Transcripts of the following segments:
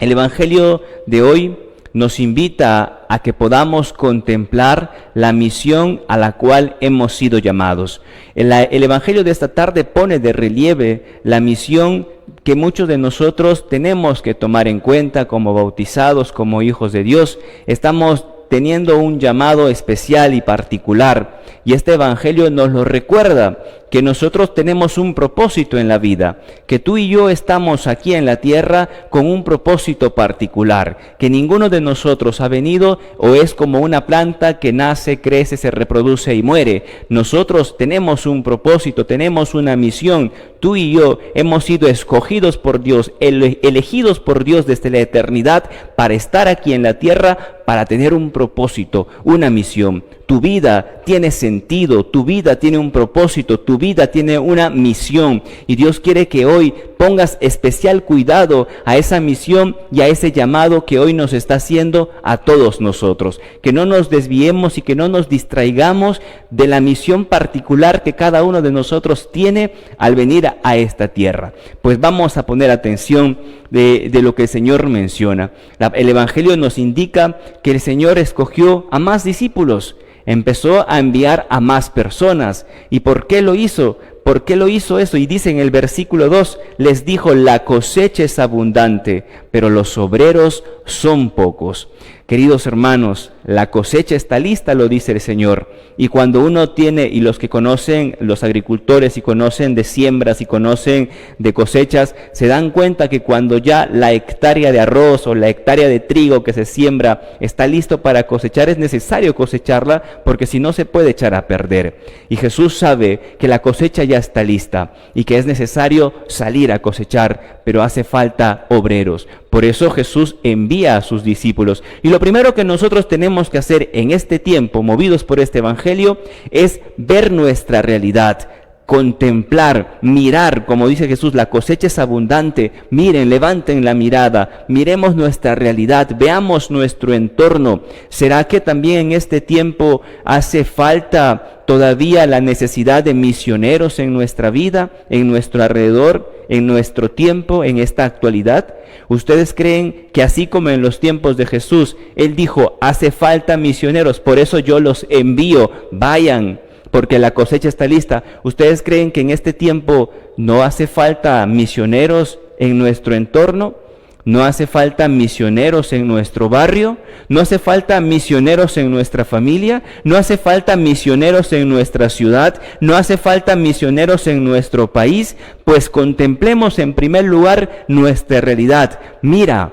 El Evangelio de hoy nos invita a que podamos contemplar la misión a la cual hemos sido llamados. El Evangelio de esta tarde pone de relieve la misión que muchos de nosotros tenemos que tomar en cuenta como bautizados, como hijos de Dios. Estamos teniendo un llamado especial y particular, y este Evangelio nos lo recuerda, que nosotros tenemos un propósito en la vida, que tú y yo estamos aquí en la tierra con un propósito particular, que ninguno de nosotros ha venido o es como una planta que nace, crece, se reproduce y muere. Nosotros tenemos un propósito, tenemos una misión. Tú y yo hemos sido escogidos por Dios, elegidos por Dios desde la eternidad para estar aquí en la tierra, para tener un propósito, una misión. Tu vida tiene sentido, tu vida tiene un propósito, tu vida tiene una misión, y Dios quiere que hoy pongas especial cuidado a esa misión y a ese llamado que hoy nos está haciendo a todos nosotros. Que no nos desviemos y que no nos distraigamos de la misión particular que cada uno de nosotros tiene al venir a esta tierra. Pues vamos a poner atención de lo que el Señor menciona. El Evangelio nos indica que el Señor escogió a más discípulos. Empezó a enviar a más personas. ¿Y por qué lo hizo? ¿Por qué lo hizo eso? Y dice en el versículo 2, les dijo, la cosecha es abundante, pero los obreros son pocos. Queridos hermanos, la cosecha está lista, lo dice el Señor. Y cuando uno tiene, y los que conocen, los agricultores y conocen de siembras y conocen de cosechas, se dan cuenta que cuando ya la hectárea de arroz o la hectárea de trigo que se siembra está listo para cosechar, es necesario cosecharla porque si no se puede echar a perder. Y Jesús sabe que la cosecha ya está lista y que es necesario salir a cosechar, pero hace falta obreros. Por eso Jesús envía a sus discípulos. Y lo primero que nosotros tenemos que hacer en este tiempo, movidos por este Evangelio, es ver nuestra realidad, contemplar, mirar, como dice Jesús, la cosecha es abundante. Miren, levanten la mirada, miremos nuestra realidad, veamos nuestro entorno. ¿Será que también en este tiempo hace falta todavía la necesidad de misioneros en nuestra vida, en nuestro alrededor, en nuestro tiempo, en esta actualidad? ¿Ustedes creen que así como en los tiempos de Jesús, Él dijo, hace falta misioneros, por eso yo los envío, vayan, porque la cosecha está lista? ¿Ustedes creen que en este tiempo no hace falta misioneros en nuestro entorno? ¿No hace falta misioneros en nuestro barrio? ¿No hace falta misioneros en nuestra familia? ¿No hace falta misioneros en nuestra ciudad? ¿No hace falta misioneros en nuestro país? Pues contemplemos en primer lugar nuestra realidad. Mira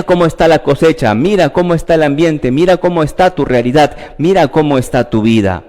cómo está la cosecha, mira cómo está el ambiente, mira cómo está tu realidad, mira cómo está tu vida.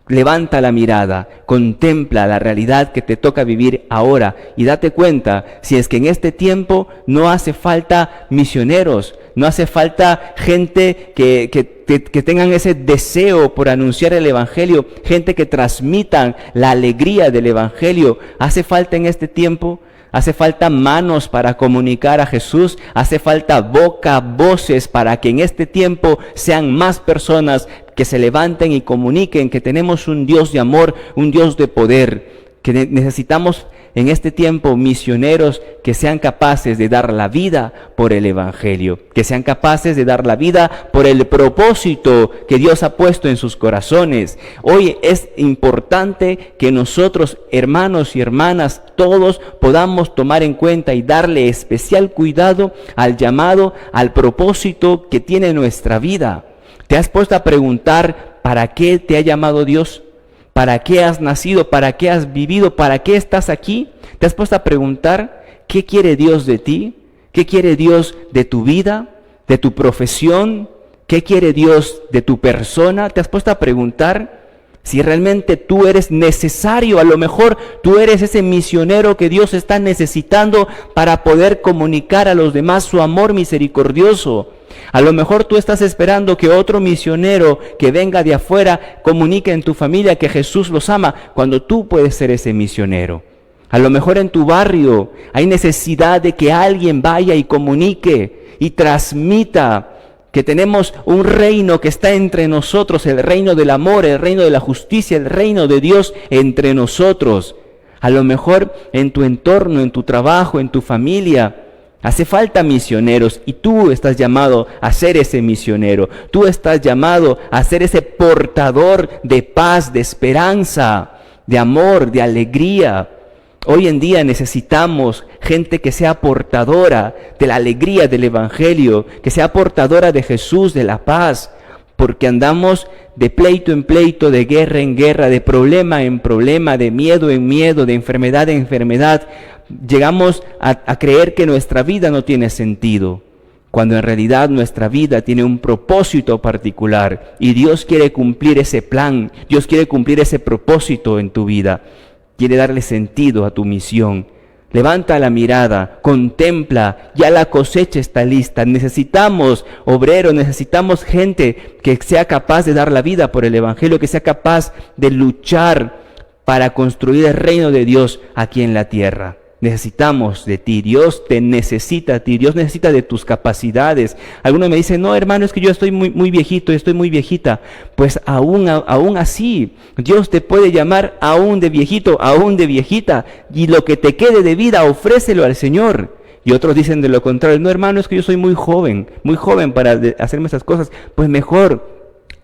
Levanta la mirada, contempla la realidad que te toca vivir ahora y date cuenta si es que en este tiempo no hace falta misioneros, no hace falta gente que tengan ese deseo por anunciar el Evangelio, gente que transmitan la alegría del Evangelio. ¿Hace falta en este tiempo? Hace falta manos para comunicar a Jesús, hace falta voces para que en este tiempo sean más personas que se levanten y comuniquen que tenemos un Dios de amor, un Dios de poder, que necesitamos en este tiempo misioneros que sean capaces de dar la vida por el Evangelio, que sean capaces de dar la vida por el propósito que Dios ha puesto en sus corazones. Hoy es importante que nosotros, hermanos y hermanas, todos podamos tomar en cuenta y darle especial cuidado al llamado, al propósito que tiene nuestra vida. ¿Te has puesto a preguntar para qué te ha llamado Dios? ¿Para qué has nacido? ¿Para qué has vivido? ¿Para qué estás aquí? ¿Te has puesto a preguntar qué quiere Dios de ti? ¿Qué quiere Dios de tu vida? ¿De tu profesión? ¿Qué quiere Dios de tu persona? ¿Te has puesto a preguntar si realmente tú eres necesario? A lo mejor tú eres ese misionero que Dios está necesitando para poder comunicar a los demás su amor misericordioso. A lo mejor tú estás esperando que otro misionero que venga de afuera comunique en tu familia que Jesús los ama, cuando tú puedes ser ese misionero. A lo mejor en tu barrio hay necesidad de que alguien vaya y comunique y transmita que tenemos un reino que está entre nosotros, el reino del amor, el reino de la justicia, el reino de Dios entre nosotros. A lo mejor en tu entorno, en tu trabajo, en tu familia, Hace falta misioneros y tú estás llamado a ser ese misionero. Tú estás llamado a ser ese portador de paz, de esperanza, de amor, de alegría. Hoy en día necesitamos gente que sea portadora de la alegría del Evangelio, que sea portadora de Jesús, de la paz, porque andamos de pleito en pleito, de guerra en guerra, de problema en problema, de miedo en miedo, de enfermedad en enfermedad. Llegamos a creer que nuestra vida no tiene sentido, cuando en realidad nuestra vida tiene un propósito particular y Dios quiere cumplir ese plan, Dios quiere cumplir ese propósito en tu vida, quiere darle sentido a tu misión. Levanta la mirada, contempla, ya la cosecha está lista. Necesitamos obreros, necesitamos gente que sea capaz de dar la vida por el Evangelio, que sea capaz de luchar para construir el reino de Dios aquí en la tierra. Necesitamos de ti, Dios te necesita a ti, Dios necesita de tus capacidades. Algunos me dicen, no hermano, es que yo estoy muy viejito, estoy muy viejita. Pues aún así, Dios te puede llamar aún de viejito, aún de viejita, y lo que te quede de vida, ofrécelo al Señor. Y otros dicen de lo contrario, no hermano, es que yo soy muy joven para hacerme esas cosas. Pues mejor.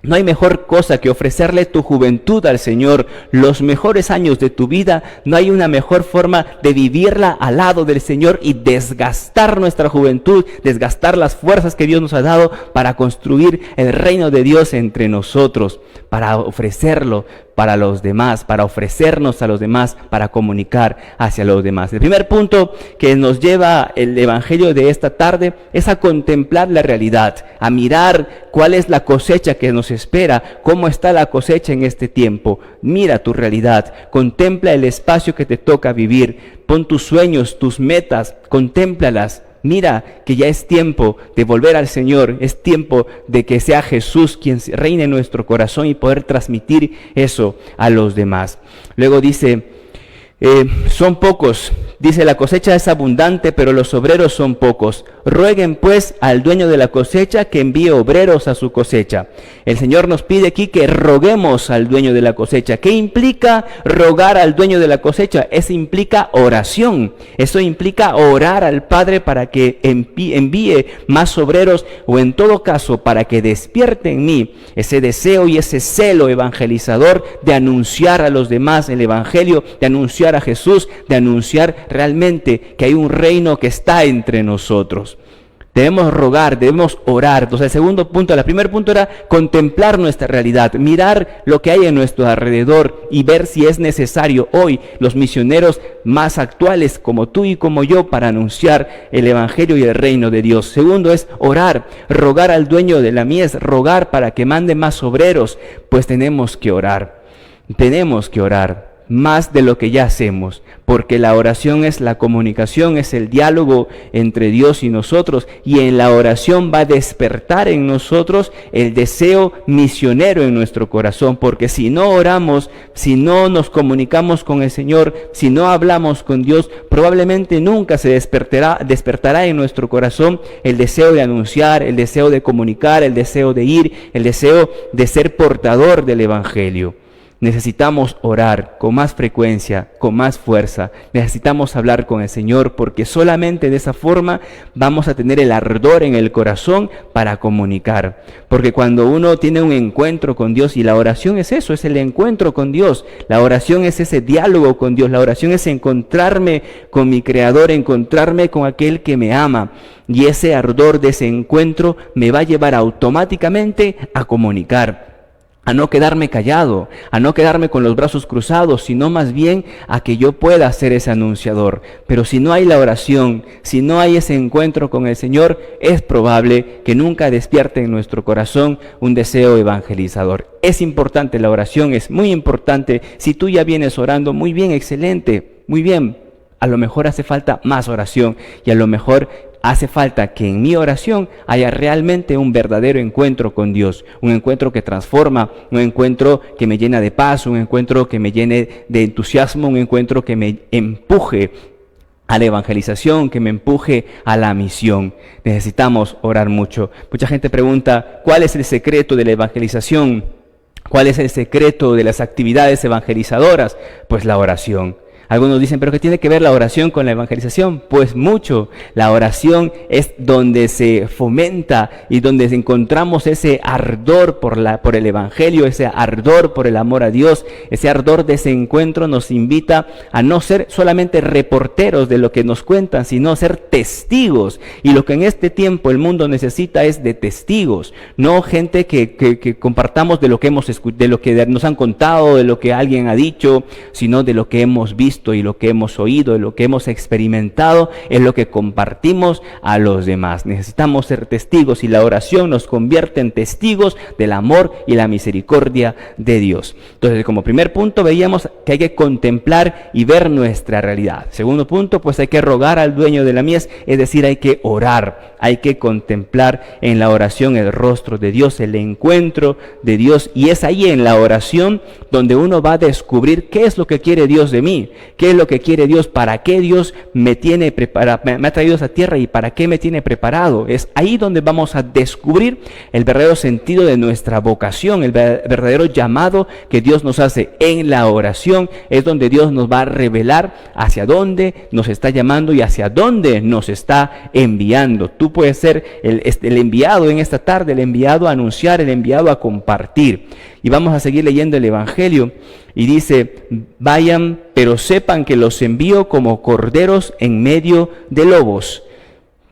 No hay mejor cosa que ofrecerle tu juventud al Señor, los mejores años de tu vida. No hay una mejor forma de vivirla al lado del Señor y desgastar nuestra juventud, desgastar las fuerzas que Dios nos ha dado para construir el reino de Dios entre nosotros, para ofrecerlo para los demás, para ofrecernos a los demás, para comunicar hacia los demás. El primer punto que nos lleva el Evangelio de esta tarde es a contemplar la realidad, a mirar cuál es la cosecha que nos espera, cómo está la cosecha en este tiempo. Mira tu realidad, contempla el espacio que te toca vivir, pon tus sueños, tus metas, contémplalas. Mira que ya es tiempo de volver al Señor, es tiempo de que sea Jesús quien reine en nuestro corazón y poder transmitir eso a los demás. Luego dice, son pocos, dice la cosecha es abundante, pero los obreros son pocos. Rueguen pues al dueño de la cosecha que envíe obreros a su cosecha. El Señor nos pide aquí que roguemos al dueño de la cosecha. ¿Qué implica rogar al dueño de la cosecha? Eso implica oración. Eso implica orar al Padre para que envíe más obreros, o en todo caso para que despierte en mí ese deseo y ese celo evangelizador de anunciar a los demás el Evangelio, de anunciar a Jesús, de anunciar realmente que hay un reino que está entre nosotros. Debemos rogar, debemos orar. Entonces el segundo punto, el primer punto era contemplar nuestra realidad, mirar lo que hay en nuestro alrededor y ver si es necesario hoy los misioneros más actuales como tú y como yo para anunciar el Evangelio y el reino de Dios. Segundo es orar, rogar al dueño de la mies, rogar para que mande más obreros, pues tenemos que orar más de lo que ya hacemos, porque la oración es la comunicación, es el diálogo entre Dios y nosotros, y en la oración va a despertar en nosotros el deseo misionero en nuestro corazón, porque si no oramos, si no nos comunicamos con el Señor, si no hablamos con Dios, probablemente nunca se despertará en nuestro corazón el deseo de anunciar, el deseo de comunicar, el deseo de ir, el deseo de ser portador del Evangelio. Necesitamos orar con más frecuencia, con más fuerza. Necesitamos hablar con el Señor, porque solamente de esa forma vamos a tener el ardor en el corazón para comunicar. Porque cuando uno tiene un encuentro con Dios, y la oración es eso, es el encuentro con Dios. La oración es ese diálogo con Dios. La oración es encontrarme con mi Creador, encontrarme con aquel que me ama. Y ese ardor de ese encuentro me va a llevar automáticamente a comunicar, a no quedarme callado, a no quedarme con los brazos cruzados, sino más bien a que yo pueda ser ese anunciador. Pero si no hay la oración, si no hay ese encuentro con el Señor, es probable que nunca despierte en nuestro corazón un deseo evangelizador. Es importante la oración, es muy importante. Si tú ya vienes orando, muy bien, excelente, muy bien. A lo mejor hace falta más oración, y a lo mejor hace falta que en mi oración haya realmente un verdadero encuentro con Dios, un encuentro que transforma, un encuentro que me llena de paz, un encuentro que me llene de entusiasmo, un encuentro que me empuje a la evangelización, que me empuje a la misión. Necesitamos orar mucho. Mucha gente pregunta, ¿cuál es el secreto de la evangelización? ¿Cuál es el secreto de las actividades evangelizadoras? Pues la oración. Algunos dicen, ¿pero qué tiene que ver la oración con la evangelización? Pues mucho. La oración es donde se fomenta y donde encontramos ese ardor por el evangelio, ese ardor por el amor a Dios. Ese ardor de ese encuentro nos invita a no ser solamente reporteros de lo que nos cuentan, sino ser testigos. Y lo que en este tiempo el mundo necesita es de testigos, no gente que compartamos de lo que de lo que nos han contado, de lo que alguien ha dicho, sino de lo que hemos visto y lo que hemos oído, de lo que hemos experimentado, es lo que compartimos a los demás. Necesitamos ser testigos y la oración nos convierte en testigos del amor y la misericordia de Dios. Entonces, como primer punto veíamos que hay que contemplar y ver nuestra realidad. Segundo punto, pues hay que rogar al dueño de la mies, es decir, hay que orar, hay que contemplar en la oración el rostro de Dios, el encuentro de Dios, y es ahí en la oración donde uno va a descubrir qué es lo que quiere Dios de mí, qué es lo que quiere Dios, para qué Dios me tiene preparado, me ha traído a esa tierra y para qué me tiene preparado. Es ahí donde vamos a descubrir el verdadero sentido de nuestra vocación, el verdadero llamado que Dios nos hace. En la oración es donde Dios nos va a revelar hacia dónde nos está llamando y hacia dónde nos está enviando. Tú puedes ser el enviado en esta tarde, el enviado a anunciar, el enviado a compartir. Y vamos a seguir leyendo el Evangelio y dice, vayan, pero sepan que los envío como corderos en medio de lobos.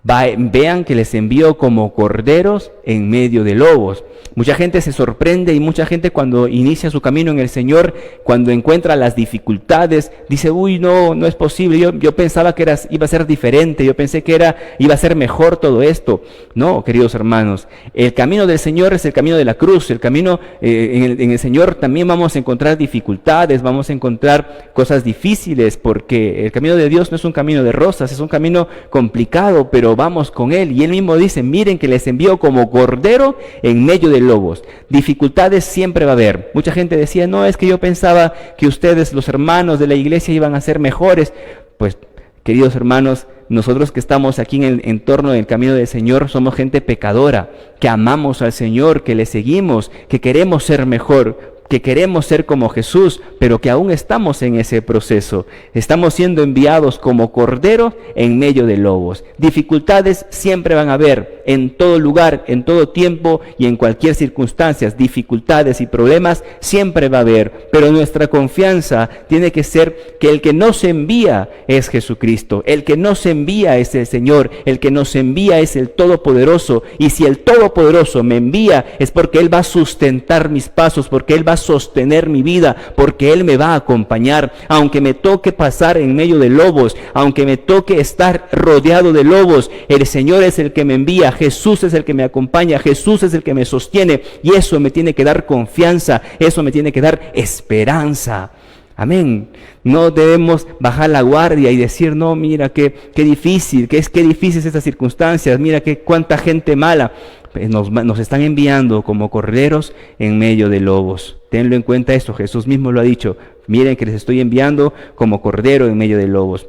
Vean que les envío como corderos en medio de lobos. Mucha gente se sorprende y mucha gente cuando inicia su camino en el Señor, cuando encuentra las dificultades, dice, uy, no es posible, yo pensaba que iba a ser diferente, yo pensé que iba a ser mejor todo esto. No, queridos hermanos, el camino del Señor es el camino de la cruz, el camino en el Señor también vamos a encontrar dificultades, vamos a encontrar cosas difíciles, porque el camino de Dios no es un camino de rosas, es un camino complicado, pero vamos con Él. Y Él mismo dice, miren que les envío como cordero en medio de lobos. Dificultades siempre va a haber. Mucha gente decía, no, es que yo pensaba que ustedes, los hermanos de la iglesia, iban a ser mejores. Pues, queridos hermanos, nosotros que estamos aquí en el entorno del camino del Señor, somos gente pecadora, que amamos al Señor, que le seguimos, que queremos ser mejor, que queremos ser como Jesús, pero que aún estamos en ese proceso. Estamos siendo enviados como corderos en medio de lobos. Dificultades siempre van a haber, en todo lugar, en todo tiempo y en cualquier circunstancia. Dificultades y problemas siempre va a haber, pero nuestra confianza tiene que ser que el que nos envía es Jesucristo. El que nos envía es el Señor. El que nos envía es el Todopoderoso. Y si el Todopoderoso me envía es porque Él va a sustentar mis pasos, porque Él va a sostener mi vida, porque Él me va a acompañar, aunque me toque pasar en medio de lobos, aunque me toque estar rodeado de lobos, el Señor es el que me envía, Jesús es el que me acompaña, Jesús es el que me sostiene, y eso me tiene que dar confianza, eso me tiene que dar esperanza. Amén. No debemos bajar la guardia y decir, no, mira qué difícil, qué difíciles estas circunstancias, mira cuánta gente mala. Nos están enviando como corderos en medio de lobos. Tenlo en cuenta esto, Jesús mismo lo ha dicho. Miren que les estoy enviando como cordero en medio de lobos.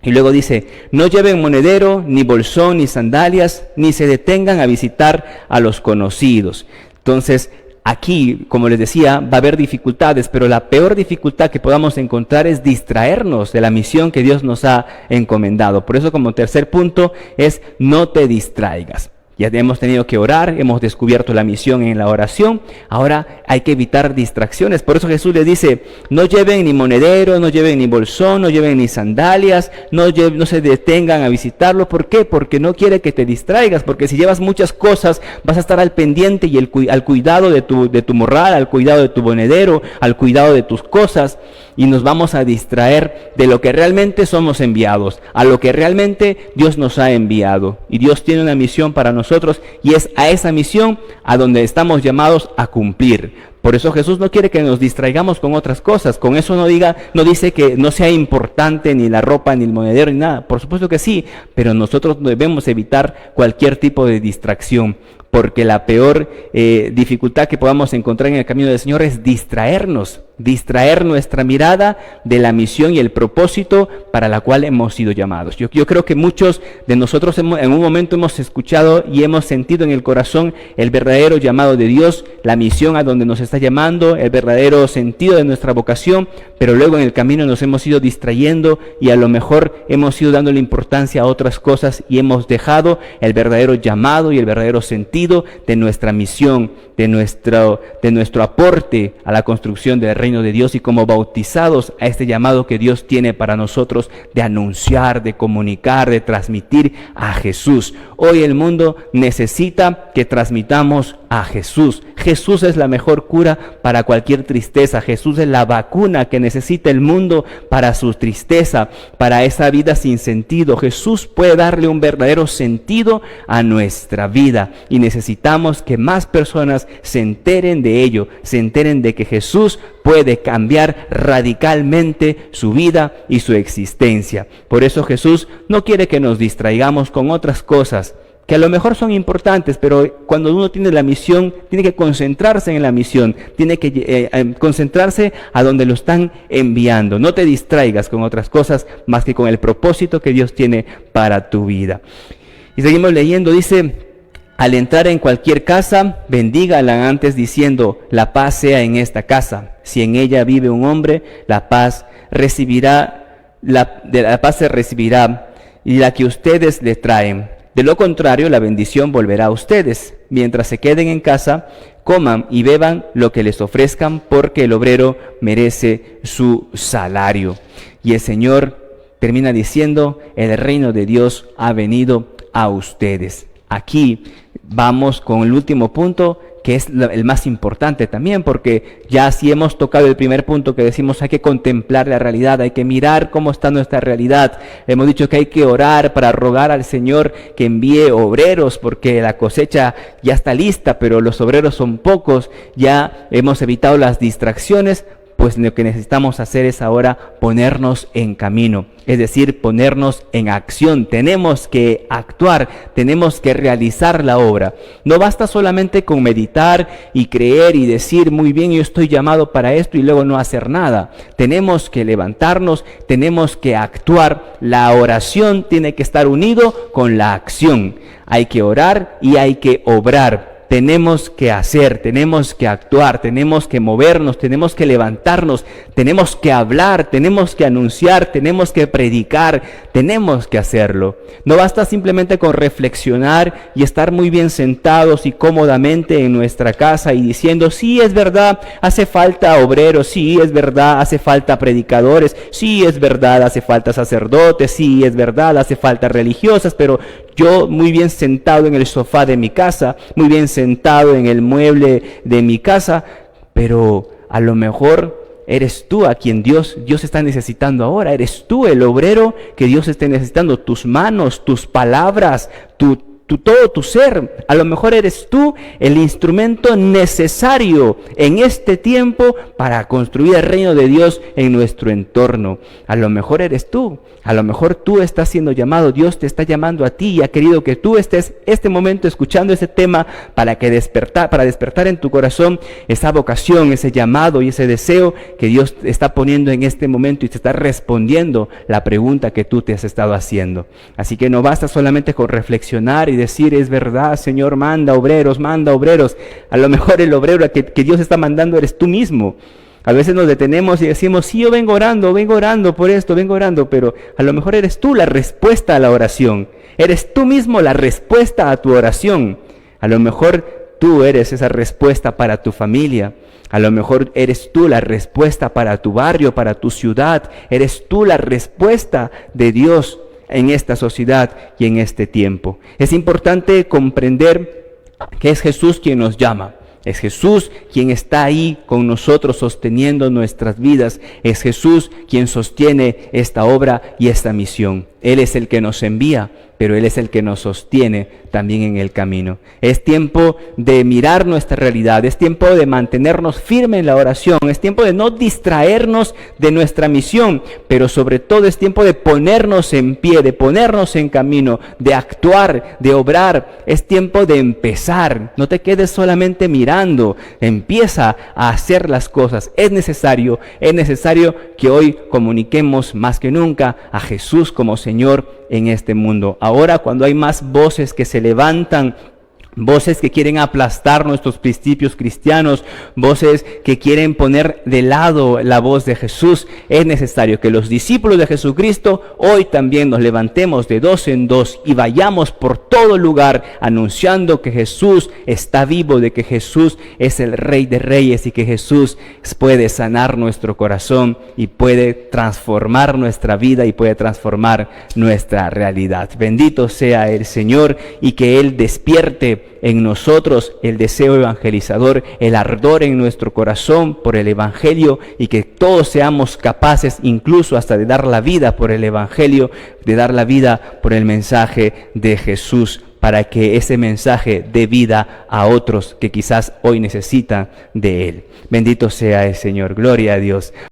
Y luego dice, no lleven monedero, ni bolsón, ni sandalias, ni se detengan a visitar a los conocidos. Entonces, aquí, como les decía, va a haber dificultades, pero la peor dificultad que podamos encontrar es distraernos de la misión que Dios nos ha encomendado. Por eso, como tercer punto, es no te distraigas. Ya hemos tenido que orar, hemos descubierto la misión en la oración, ahora hay que evitar distracciones. Por eso Jesús le dice, no lleven ni monedero, no lleven ni bolsón, no lleven ni sandalias, no se detengan a visitarlo. ¿Por qué? Porque no quiere que te distraigas, porque si llevas muchas cosas vas a estar al pendiente y al cuidado de tu morral, al cuidado de tu monedero, al cuidado de tus cosas, y nos vamos a distraer de lo que realmente somos enviados, a lo que realmente Dios nos ha enviado. Y Dios tiene una misión para nosotros y es a esa misión a donde estamos llamados a cumplir. Por eso Jesús no quiere que nos distraigamos con otras cosas. Con eso no dice que no sea importante ni la ropa, ni el monedero, ni nada. Por supuesto que sí, pero nosotros debemos evitar cualquier tipo de distracción, porque la peor dificultad que podamos encontrar en el camino del Señor es distraernos distraer nuestra mirada de la misión y el propósito para la cual hemos sido llamados. Yo creo que muchos de nosotros en un momento hemos escuchado y hemos sentido en el corazón el verdadero llamado de Dios, la misión a donde nos está llamando, el verdadero sentido de nuestra vocación, pero luego en el camino nos hemos ido distrayendo y a lo mejor hemos ido dándole importancia a otras cosas y hemos dejado el verdadero llamado y el verdadero sentido de nuestra misión, de nuestro aporte a la construcción del reino de Dios, y como bautizados a este llamado que Dios tiene para nosotros de anunciar, de comunicar, de transmitir a Jesús. Hoy el mundo necesita que transmitamos a Jesús. Jesús es la mejor cura para cualquier tristeza. Jesús es la vacuna que necesita el mundo para su tristeza, para esa vida sin sentido. Jesús puede darle un verdadero sentido a nuestra vida y necesitamos que más personas se enteren de ello, se enteren de que Jesús puede cambiar radicalmente su vida y su existencia. Por eso Jesús no quiere que nos distraigamos con otras cosas que a lo mejor son importantes, pero cuando uno tiene la misión, tiene que concentrarse en la misión, tiene que concentrarse a donde lo están enviando. No te distraigas con otras cosas más que con el propósito que Dios tiene para tu vida. Y seguimos leyendo, dice: al entrar en cualquier casa, bendígala antes diciendo, la paz sea en esta casa. Si en ella vive un hombre, la paz se recibirá y la que ustedes le traen. De lo contrario, la bendición volverá a ustedes. Mientras se queden en casa, coman y beban lo que les ofrezcan, porque el obrero merece su salario. Y el Señor termina diciendo, el reino de Dios ha venido a ustedes. Aquí vamos con el último punto, que es el más importante también, porque ya si hemos tocado el primer punto que decimos hay que contemplar la realidad, hay que mirar cómo está nuestra realidad. Hemos dicho que hay que orar para rogar al Señor que envíe obreros, porque la cosecha ya está lista, pero los obreros son pocos. Ya hemos evitado las distracciones, pues lo que necesitamos hacer es ahora ponernos en camino, es decir, ponernos en acción. Tenemos que actuar, tenemos que realizar la obra. No basta solamente con meditar y creer y decir, muy bien, yo estoy llamado para esto, y luego no hacer nada. Tenemos que levantarnos, tenemos que actuar. La oración tiene que estar unido con la acción. Hay que orar y hay que obrar. Tenemos que hacer, tenemos que actuar, tenemos que movernos, tenemos que levantarnos, tenemos que hablar, tenemos que anunciar, tenemos que predicar, tenemos que hacerlo. No basta simplemente con reflexionar y estar muy bien sentados y cómodamente en nuestra casa y diciendo, sí, es verdad, hace falta obreros, sí, es verdad, hace falta predicadores, sí, es verdad, hace falta sacerdotes, sí, es verdad, hace falta religiosas, pero yo muy bien sentado en el sofá de mi casa, muy bien sentado en el mueble de mi casa, pero a lo mejor eres tú a quien Dios está necesitando ahora. Eres tú el obrero que Dios está necesitando, tus manos, tus palabras, todo tu ser. A lo mejor eres tú el instrumento necesario en este tiempo para construir el reino de Dios en nuestro entorno. A lo mejor eres tú, a lo mejor tú estás siendo llamado, Dios te está llamando a ti y ha querido que tú estés este momento escuchando ese tema para despertar en tu corazón esa vocación, ese llamado y ese deseo que Dios está poniendo en este momento y te está respondiendo la pregunta que tú te has estado haciendo. Así que no basta solamente con reflexionar y decir, es verdad, Señor, manda obreros. A lo mejor el obrero que Dios está mandando eres tú mismo. A veces nos detenemos y decimos, sí, yo vengo orando por esto, pero a lo mejor eres tú la respuesta a la oración. Eres tú mismo la respuesta a tu oración. A lo mejor tú eres esa respuesta para tu familia. A lo mejor eres tú la respuesta para tu barrio, para tu ciudad. Eres tú la respuesta de Dios en esta sociedad y en este tiempo. Es importante comprender que es Jesús quien nos llama. Es Jesús quien está ahí con nosotros sosteniendo nuestras vidas. Es Jesús quien sostiene esta obra y esta misión. Él es el que nos envía, pero Él es el que nos sostiene también en el camino. Es tiempo de mirar nuestra realidad, es tiempo de mantenernos firmes en la oración, es tiempo de no distraernos de nuestra misión, pero sobre todo es tiempo de ponernos en pie, de ponernos en camino, de actuar, de obrar. Es tiempo de empezar. No te quedes solamente mirando, empieza a hacer las cosas. Es necesario que hoy comuniquemos más que nunca a Jesús como Señor en este mundo. Ahora, cuando hay más voces que se levantan, voces que quieren aplastar nuestros principios cristianos, voces que quieren poner de lado la voz de Jesús, es necesario que los discípulos de Jesucristo hoy también nos levantemos de dos en dos y vayamos por todo lugar anunciando que Jesús está vivo, de que Jesús es el Rey de Reyes y que Jesús puede sanar nuestro corazón y puede transformar nuestra vida y puede transformar nuestra realidad. Bendito sea el Señor, y que Él despierte en nosotros el deseo evangelizador, el ardor en nuestro corazón por el Evangelio, y que todos seamos capaces incluso hasta de dar la vida por el Evangelio, de dar la vida por el mensaje de Jesús, para que ese mensaje dé vida a otros que quizás hoy necesitan de Él. Bendito sea el Señor. Gloria a Dios.